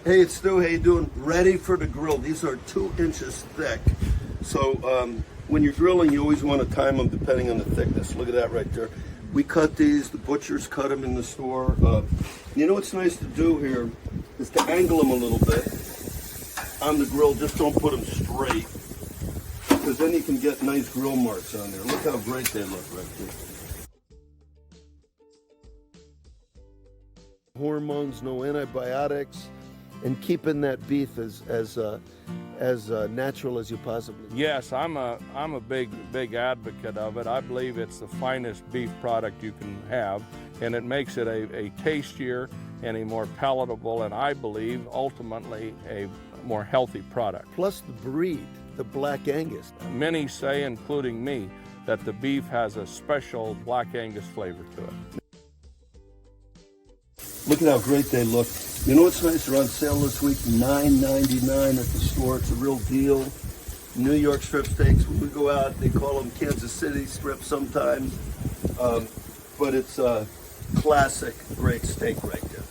Hey, it's Stu. How you doing? Ready for the grill. These are 2 inches thick. So when you're grilling, you always want to time them depending on the thickness. Look at that right there. We cut these. The butchers cut them in the store. You know what's nice to do here is to angle them a little bit on the grill. Just don't put them straight, because then you can get nice grill marks on there. Look how great they look right there. Hormones, no antibiotics, and keeping that beef as natural as you possibly can. Yes, I'm a big advocate of it. I believe it's the finest beef product you can have, and it makes it a tastier and a more palatable, and I believe ultimately a more healthy product. Plus the breed, the Black Angus. Many say, including me, that the beef has a special Black Angus flavor to it. Look at how great they look. You know what's nice? They're on sale this week, $9.99 at the store. It's a real deal. New York strip steaks. When we go out, they call them Kansas City strips sometimes. But it's a classic, great steak right there.